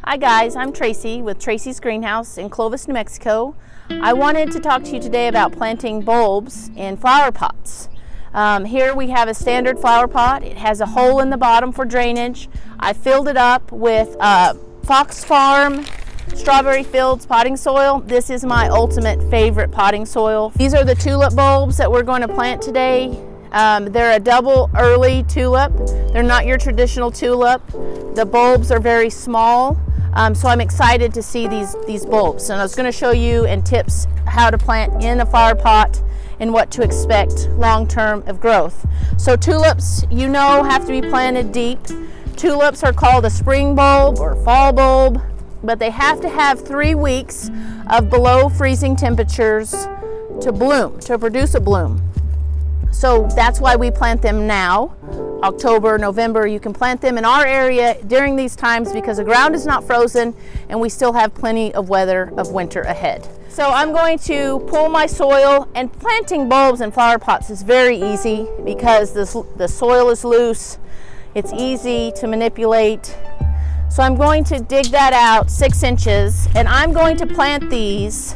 Hi guys, I'm Tracy with Traci's Greenhouse in Clovis, New Mexico. I wanted to talk to you today about planting bulbs in flower pots. Here we have a standard flower pot. It has a hole in the bottom for drainage. I filled it up with Fox Farm Strawberry Fields potting soil. This is my ultimate favorite potting soil. These are the tulip bulbs that we're going to plant today. They're a double early tulip. They're not your traditional tulip. The bulbs are very small, so I'm excited to see these bulbs. And I was going to show you and tips how to plant in a flower pot and what to expect long-term of growth. So tulips, you know, have to be planted deep. Tulips are called a spring bulb or fall bulb, but they have to have 3 weeks of below freezing temperatures to bloom, to produce a bloom. So that's why we plant them now, October, November. You can plant them in our area during these times because the ground is not frozen and we still have plenty of weather of winter ahead. So I'm going to pull my soil, and planting bulbs in flower pots is very easy because the soil is loose. It's easy to manipulate. So I'm going to dig that out 6 inches, and I'm going to plant these.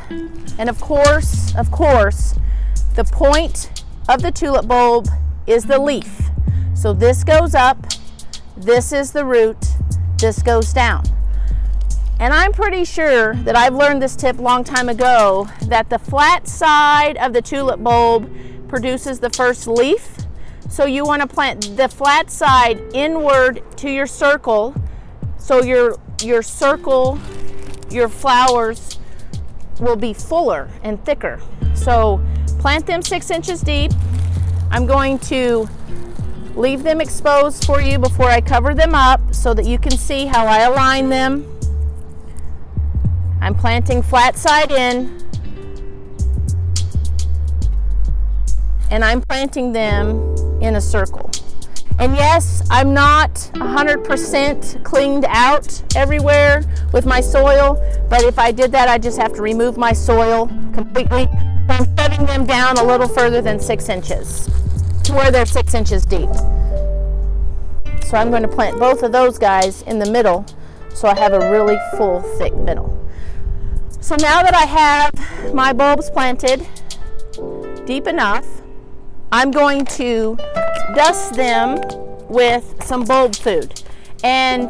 And of course, the point of the tulip bulb is the leaf. So this goes up, this is the root, this goes down. And I'm pretty sure that I've learned this tip a long time ago, that the flat side of the tulip bulb produces the first leaf. So you want to plant the flat side inward to your circle, so your circle, your flowers will be fuller and thicker. So plant them 6 inches deep. I'm going to leave them exposed for you before I cover them up so that you can see how I align them. I'm planting flat side in, and I'm planting them in a circle. And yes, I'm not 100% cleaned out everywhere with my soil, but if I did that, I just have to remove my soil completely. So I'm setting them down a little further than 6 inches to where they're 6 inches deep. So I'm going to plant both of those guys in the middle so I have a really full, thick middle. So now that I have my bulbs planted deep enough, I'm going to dust them with some bulb food. And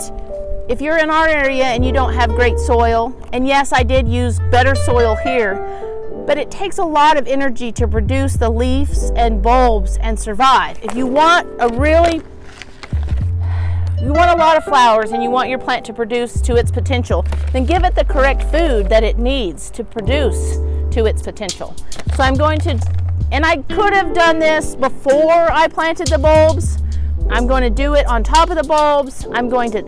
if you're in our area and you don't have great soil, and yes, I did use better soil here, but it takes a lot of energy to produce the leaves and bulbs and survive. If you want a lot of flowers and you want your plant to produce to its potential, then give it the correct food that it needs to produce to its potential. So I'm going to, and I could have done this before I planted the bulbs. I'm going to do it on top of the bulbs. I'm going to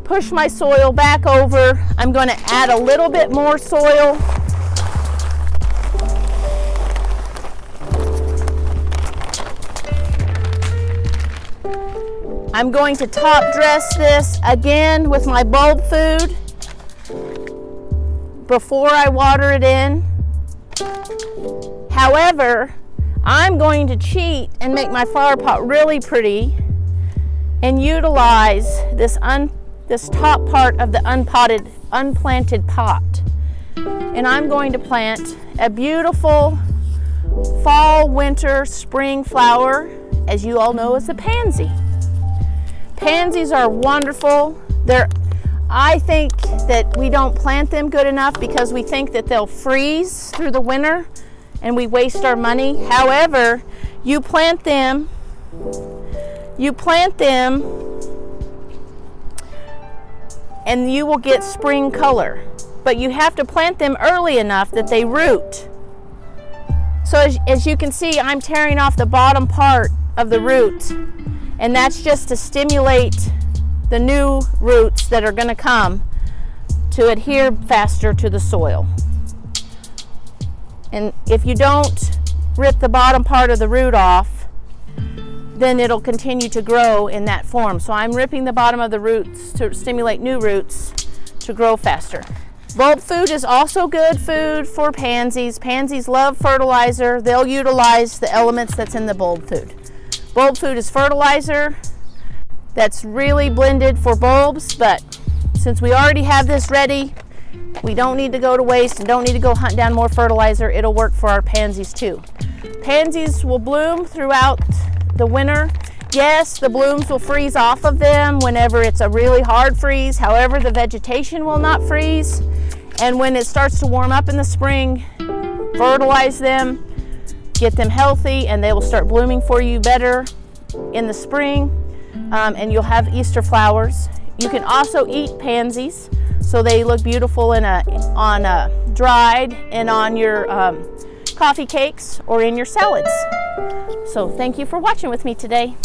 push my soil back over. I'm going to add a little bit more soil. I'm going to top dress this again with my bulb food before I water it in. However, I'm going to cheat and make my flower pot really pretty and utilize this top part of the unplanted pot. And I'm going to plant a beautiful fall, winter, spring flower, as you all know, is a pansy. Pansies are wonderful. I think that we don't plant them good enough because we think that they'll freeze through the winter and we waste our money. However, you plant them and you will get spring color. But you have to plant them early enough that they root. So as you can see, I'm tearing off the bottom part of the root. And that's just to stimulate the new roots that are going to come to adhere faster to the soil. And if you don't rip the bottom part of the root off, then it'll continue to grow in that form. So I'm ripping the bottom of the roots to stimulate new roots to grow faster. Bulb food is also good food for pansies. Pansies love fertilizer. They'll utilize the elements that's in the bulb food. Bulb food is fertilizer that's really blended for bulbs, but since we already have this ready, we don't need to go to waste and don't need to go hunt down more fertilizer. It'll work for our pansies too. Pansies will bloom throughout the winter. Yes, the blooms will freeze off of them whenever it's a really hard freeze. However, the vegetation will not freeze. And when it starts to warm up in the spring, fertilize them, get them healthy, and they will start blooming for you better in the spring. And you'll have Easter flowers. You can also eat pansies, so they look beautiful on dried and on your coffee cakes or in your salads. So thank you for watching with me today.